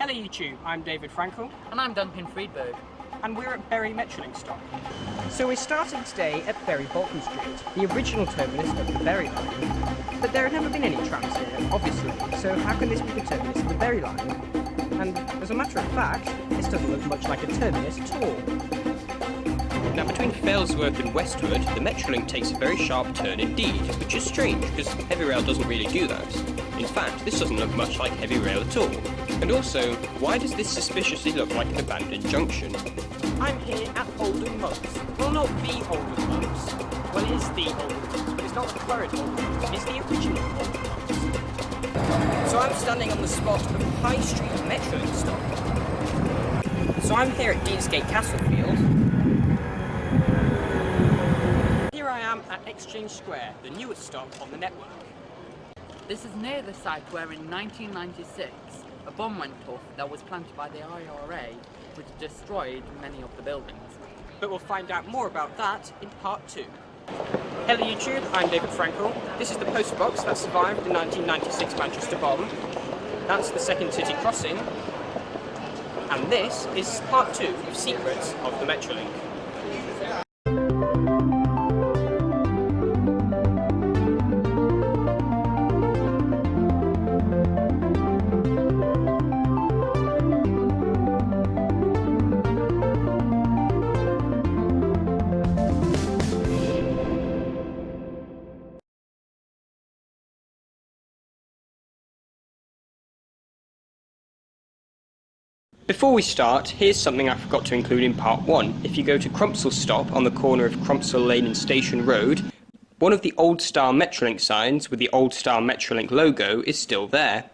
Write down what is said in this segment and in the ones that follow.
Hello YouTube, I'm David Frankel. And I'm Duncan Friedberg. And we're at Bury Metrolink stop. So we're starting today at Bury Bolton Street, the original terminus of the Bury line. But there have never been any trams here, obviously, so how can this be the terminus of the Bury line? And as a matter of fact, this doesn't look much like a terminus at all. Now between Fallowfield and Westwood, the Metrolink takes a very sharp turn indeed, which is strange because heavy rail doesn't really do that. In fact, this doesn't look much like heavy rail at all. And also, why does this suspiciously look like an abandoned junction? I'm here at Oldham Monks. Well, not the Oldham Monks. Well, it is the Oldham Monks, but it's not the current Oldham Monks, it's the original Oldham Monks. So I'm standing on the spot of High Street Metrolink stop. So I'm here at Deansgate Castlefield. Here I am at Exchange Square, the newest stop on the network. This is near the site where in 1996 a bomb went off that was planted by the IRA, which destroyed many of the buildings. But we'll find out more about that in part 2. Hello YouTube, I'm David Frankel. This is the post box that survived the 1996 Manchester bomb. That's the second city crossing. And this is part 2 of Secrets of the Metrolink. Before we start, here's something I forgot to include in part 1. If you go to Crumpsall stop on the corner of Crumpsall Lane and Station Road, one of the old style Metrolink signs with the old style Metrolink logo is still there.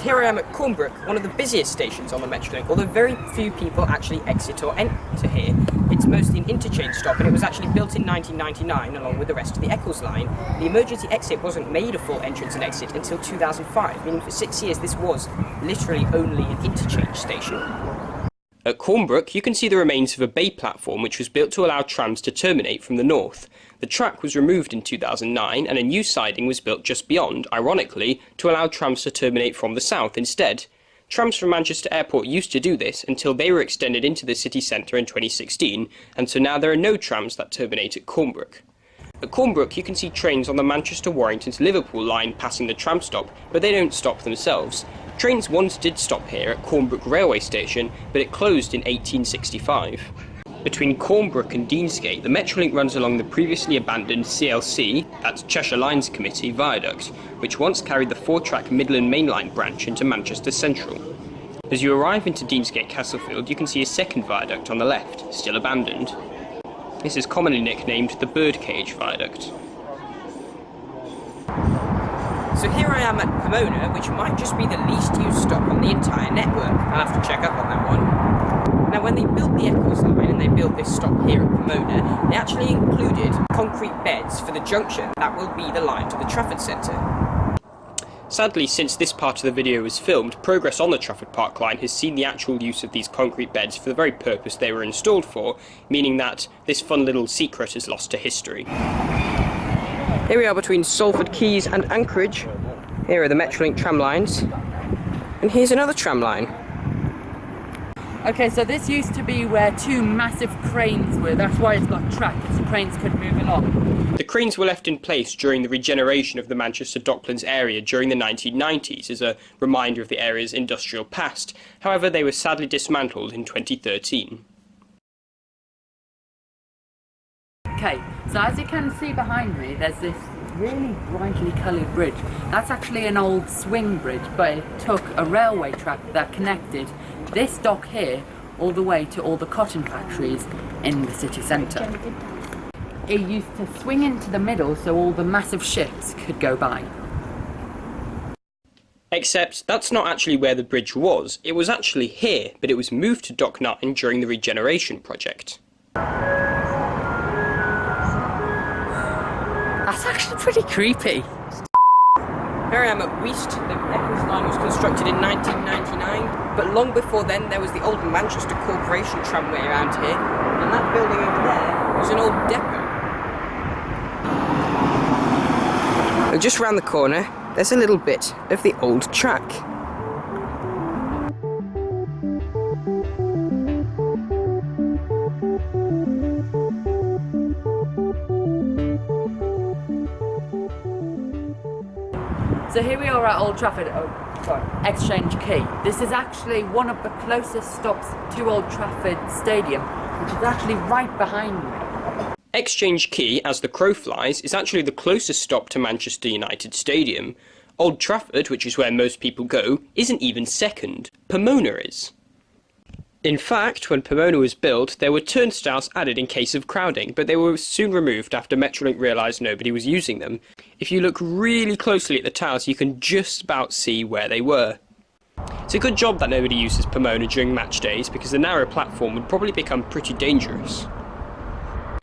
Here I am at Cornbrook, one of the busiest stations on the Metrolink, although very few people actually exit or enter here. It's mostly an interchange stop, and it was actually built in 1999 along with the rest of the Eccles line. The emergency exit wasn't made a full entrance and exit until 2005, meaning for 6 years this was literally only an interchange station. At Cornbrook, you can see the remains of a bay platform which was built to allow trams to terminate from the north. The track was removed in 2009 and a new siding was built just beyond, ironically, to allow trams to terminate from the south instead. Trams from Manchester Airport used to do this until they were extended into the city centre in 2016, and so now there are no trams that terminate at Cornbrook. At Cornbrook, you can see trains on the Manchester Warrington to Liverpool line passing the tram stop, but they don't stop themselves. Trains once did stop here at Cornbrook railway station, but it closed in 1865. Between Cornbrook and Deansgate, the Metrolink runs along the previously abandoned CLC, that's Cheshire Lines Committee, viaduct, which once carried the 4-track Midland Main Line branch into Manchester Central. As you arrive into Deansgate Castlefield, you can see a second viaduct on the left, still abandoned. This is commonly nicknamed the Birdcage Viaduct. So here I am at Pomona, which might just be the least used stop on the entire network. I'll have to check up on that one. Now when they built the Eccles line and they built this stop here at Pomona, they actually included concrete beds for the junction that will be the line to the Trafford Centre. Sadly, since this part of the video was filmed, progress on the Trafford Park line has seen the actual use of these concrete beds for the very purpose they were installed for, meaning that this fun little secret is lost to history. Here we are between Salford Quays and Anchorage. Here are the Metrolink tram lines. And here's another tram line. Okay, so this used to be where two massive cranes were. That's why it's got track, because the cranes could move along. The cranes were left in place during the regeneration of the Manchester Docklands area during the 1990s as a reminder of the area's industrial past. However, they were sadly dismantled in 2013. Okay, so as you can see behind me, there's this really brightly coloured bridge. That's actually an old swing bridge, but it took a railway track that connected this dock here all the way to all the cotton factories in the city centre. It used to swing into the middle so all the massive ships could go by. Except that's not actually where the bridge was. It was actually here, but it was moved to Dock 9 during the regeneration project. That's actually pretty creepy. Here I am at Weast. The Eccles line was constructed in 1999, but long before then there was the old Manchester Corporation tramway around here, and that building over there was an old depot. And just round the corner, there's a little bit of the old track. So here we are at Old Trafford, Exchange Quay. This is actually one of the closest stops to Old Trafford Stadium, which is actually right behind me. Exchange Quay, as the crow flies, is actually the closest stop to Manchester United Stadium. Old Trafford, which is where most people go, isn't even second. Pomona is. In fact, when Pomona was built, there were turnstiles added in case of crowding, but they were soon removed after Metrolink realised nobody was using them. If you look really closely at the tiles, you can just about see where they were. It's a good job that nobody uses Pomona during match days, because the narrow platform would probably become pretty dangerous.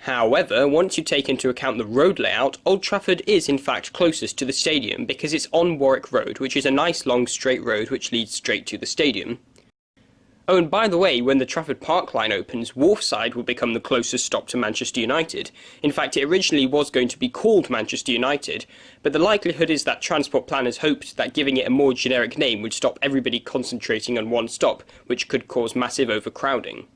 However, once you take into account the road layout, Old Trafford is in fact closest to the stadium because it's on Warwick Road, which is a nice long straight road which leads straight to the stadium. Oh, and by the way, when the Trafford Park line opens, Wharfside will become the closest stop to Manchester United. In fact, it originally was going to be called Manchester United, but the likelihood is that transport planners hoped that giving it a more generic name would stop everybody concentrating on one stop, which could cause massive overcrowding.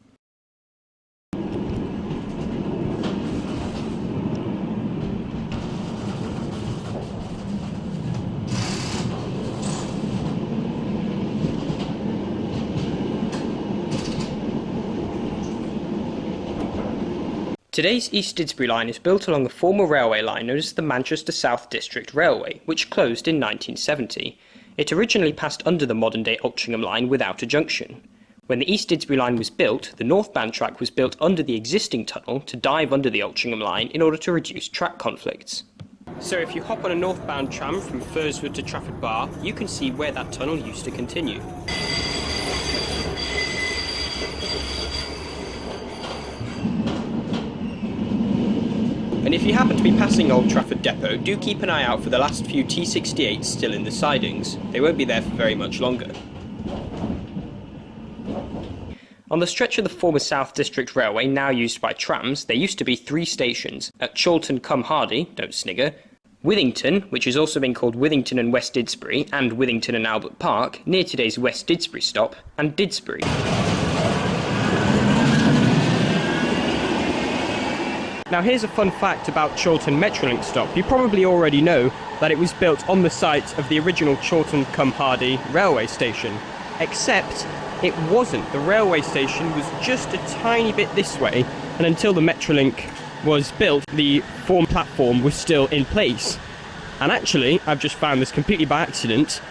Today's East Didsbury line is built along the former railway line known as the Manchester South District Railway, which closed in 1970. It originally passed under the modern-day Altrincham line without a junction. When the East Didsbury line was built, the northbound track was built under the existing tunnel to dive under the Altrincham line in order to reduce track conflicts. So if you hop on a northbound tram from Furswood to Trafford Bar, you can see where that tunnel used to continue. And if you happen to be passing Old Trafford Depot, do keep an eye out for the last few T68s still in the sidings. They won't be there for very much longer. On the stretch of the former South District Railway, now used by trams, there used to be 3 stations: at Chorlton-cum-Hardy, don't snigger, Withington, which has also been called Withington and West Didsbury, and Withington and Albert Park, near today's West Didsbury stop, and Didsbury. Now here's a fun fact about Chorlton Metrolink stop. You probably already know that it was built on the site of the original Chorlton-cum-Hardy railway station, except it wasn't. The railway station was just a tiny bit this way, and until the Metrolink was built, the former platform was still in place. And actually, I've just found this completely by accident,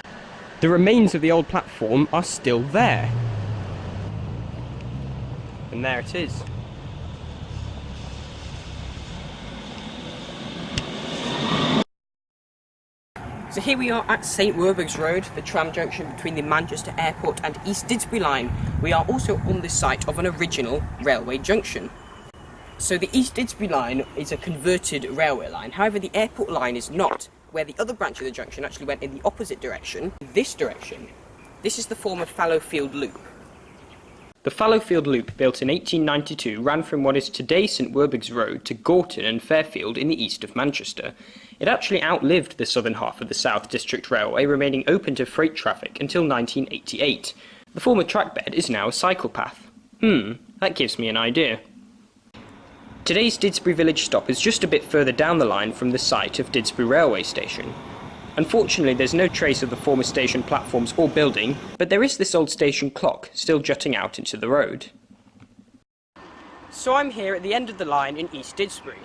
the remains of the old platform are still there. And there it is. So here we are at St Werburgh's Road, the tram junction between the Manchester Airport and East Didsbury line. We are also on the site of an original railway junction. So the East Didsbury line is a converted railway line, however the airport line is not, where the other branch of the junction actually went in the opposite direction, this direction. This is the former Fallowfield Loop. The Fallowfield Loop, built in 1892, ran from what is today St Werburgh's Road to Gorton and Fairfield in the east of Manchester. It actually outlived the southern half of the South District Railway, remaining open to freight traffic until 1988. The former trackbed is now a cycle path. That gives me an idea. Today's Didsbury Village stop is just a bit further down the line from the site of Didsbury Railway Station. Unfortunately, there's no trace of the former station platforms or building, but there is this old station clock still jutting out into the road. So I'm here at the end of the line in East Didsbury.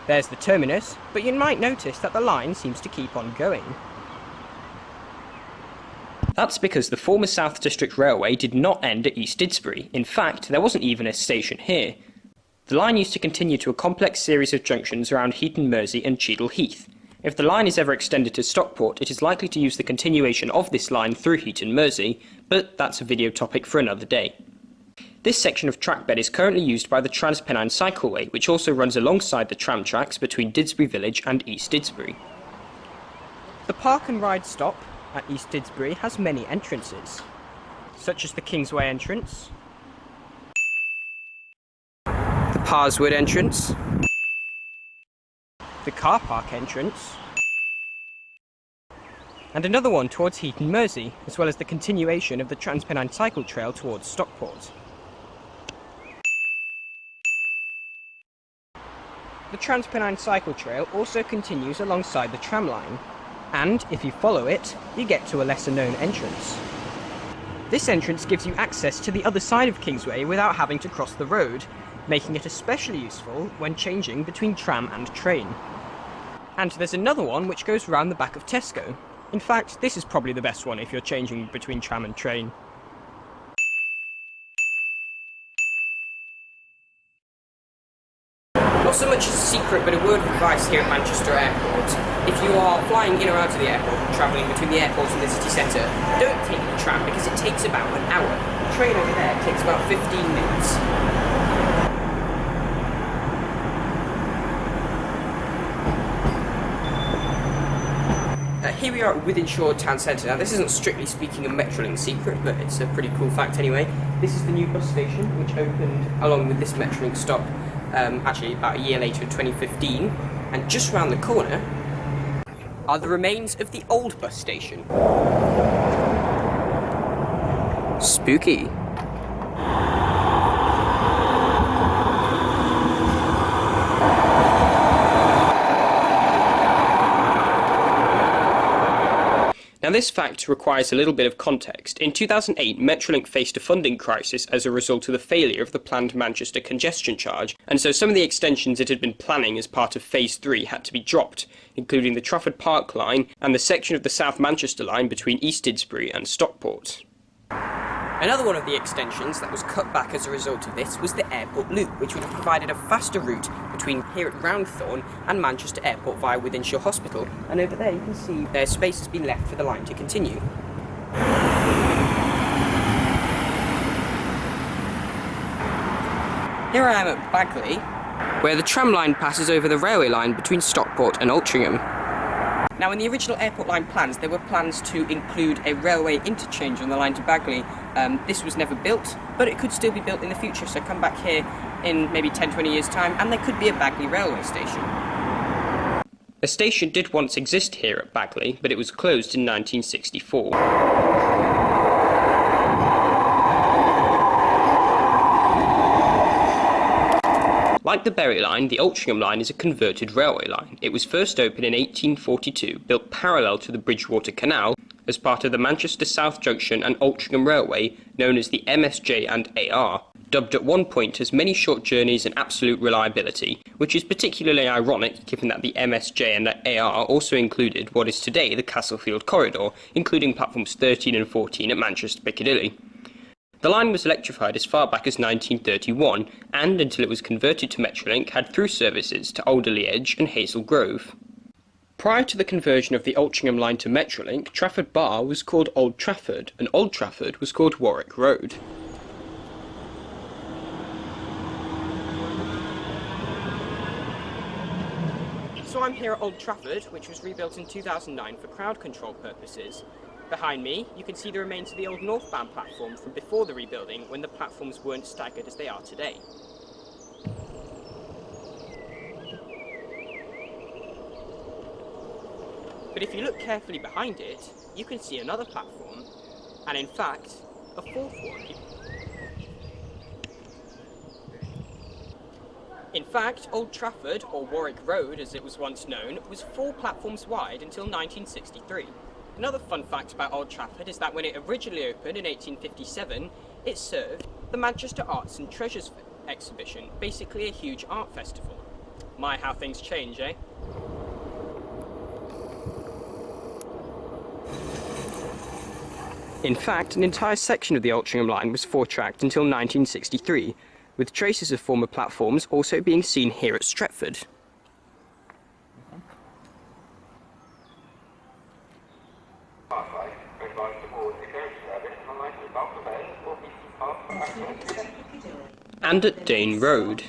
There's the terminus, but you might notice that the line seems to keep on going. That's because the former South District Railway did not end at East Didsbury. In fact, there wasn't even a station here. The line used to continue to a complex series of junctions around Heaton Mersey and Cheadle Heath. If the line is ever extended to Stockport, it is likely to use the continuation of this line through Heaton Mersey, but that's a video topic for another day. This section of trackbed is currently used by the Transpennine Cycleway, which also runs alongside the tram tracks between Didsbury Village and East Didsbury. The park and ride stop at East Didsbury has many entrances, such as the Kingsway entrance, the Parswood entrance, the car park entrance, and another one towards Heath and Mersey, as well as the continuation of the Transpennine Cycle Trail towards Stockport. The Transpennine Cycle Trail also continues alongside the tram line, and if you follow it, you get to a lesser known entrance. This entrance gives you access to the other side of Kingsway without having to cross the road, making it especially useful when changing between tram and train. And there's another one which goes round the back of Tesco. In fact, this is probably the best one if you're changing between tram and train. Not so much as a secret, but a word of advice here at Manchester Airport. If you are flying in or out of the airport, travelling between the airport and the city centre, don't take the tram because it takes about an hour. The train over there takes about 15 minutes. Here we are at Wythenshawe Town Centre. Now this isn't strictly speaking a Metrolink secret, but it's a pretty cool fact anyway. This is the new bus station which opened along with this Metrolink stop actually about a year later in 2015, and just round the corner are the remains of the old bus station. Spooky. Now this fact requires a little bit of context. In 2008, Metrolink faced a funding crisis as a result of the failure of the planned Manchester congestion charge, and so some of the extensions it had been planning as part of Phase 3 had to be dropped, including the Trafford Park line and the section of the South Manchester line between East Didsbury and Stockport. Another one of the extensions that was cut back as a result of this was the airport loop, which would have provided a faster route between here at Roundthorne and Manchester Airport via Wythenshawe Hospital. And over there you can see space has been left for the line to continue. Here I am at Bagley, where the tram line passes over the railway line between Stockport and Altrincham. Now, in the original airport line plans, there were plans to include a railway interchange on the line to Bagley. This was never built, but it could still be built in the future, so come back here in maybe 10-20 years' time, and there could be a Bagley railway station. A station did once exist here at Bagley, but it was closed in 1964. Like the Bury line, the Altrincham line is a converted railway line. It was first opened in 1842, built parallel to the Bridgewater Canal, as part of the Manchester South Junction and Altrincham Railway, known as the MSJ and AR, dubbed at one point as many short journeys and absolute reliability, which is particularly ironic given that the MSJ and AR also included what is today the Castlefield Corridor, including platforms 13 and 14 at Manchester Piccadilly. The line was electrified as far back as 1931, and until it was converted to Metrolink, had through services to Alderley Edge and Hazel Grove. Prior to the conversion of the Altrincham line to Metrolink, Trafford Bar was called Old Trafford, and Old Trafford was called Warwick Road. So I'm here at Old Trafford, which was rebuilt in 2009 for crowd control purposes. Behind me, you can see the remains of the old northbound platform from before the rebuilding, when the platforms weren't staggered as they are today. But if you look carefully behind it, you can see another platform, and in fact, a fourth one. In fact, Old Trafford, or Warwick Road as it was once known, was 4 platforms wide until 1963. Another fun fact about Old Trafford is that when it originally opened in 1857, it served the Manchester Arts and Treasures exhibition, basically a huge art festival. My, how things change, eh? In fact, an entire section of the Altrincham line was 4-tracked until 1963, with traces of former platforms also being seen here at Stretford. And at Dane Road.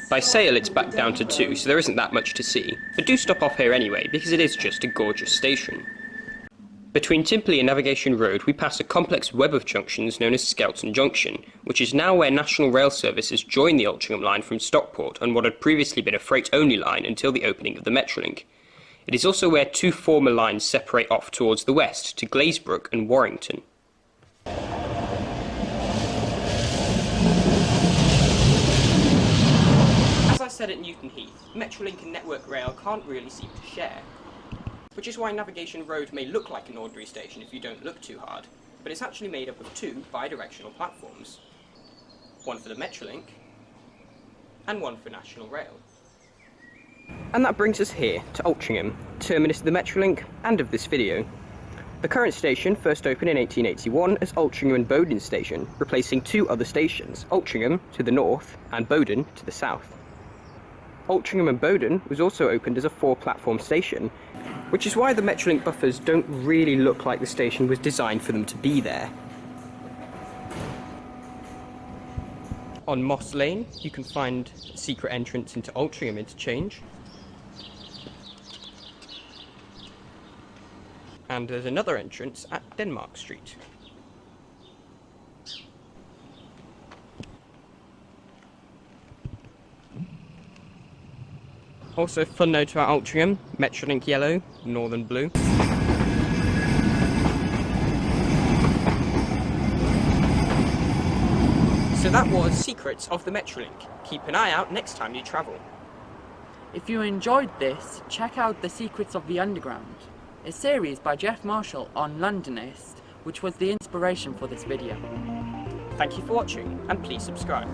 By sail it's back down to 2, so there isn't that much to see, but do stop off here anyway because it is just a gorgeous station. Between Timperley and Navigation Road we pass a complex web of junctions known as Skelton Junction, which is now where National Rail services join the Altrincham line from Stockport on what had previously been a freight-only line until the opening of the Metrolink. It is also where two former lines separate off towards the west to Glazebrook and Warrington. As I said at Newton Heath, Metrolink and Network Rail can't really seem to share, which is why Navigation Road may look like an ordinary station if you don't look too hard, but it's actually made up of two bi-directional platforms. One for the Metrolink, and one for National Rail. And that brings us here to Altrincham, terminus of the Metrolink and of this video. The current station first opened in 1881 as Altrincham and Bowden Station, replacing two other stations, Altrincham to the north and Bowden to the south. Altrincham and Bowden was also opened as a four-platform station, which is why the Metrolink buffers don't really look like the station was designed for them to be there. On Moss Lane, you can find a secret entrance into Altrincham interchange. And there's another entrance at Denmark Street. Also, fun note about Altrincham, Metrolink yellow, Northern blue. So that was Secrets of the Metrolink. Keep an eye out next time you travel. If you enjoyed this, check out The Secrets of the Underground, a series by Geoff Marshall on Londonist, which was the inspiration for this video. Thank you for watching, and please subscribe.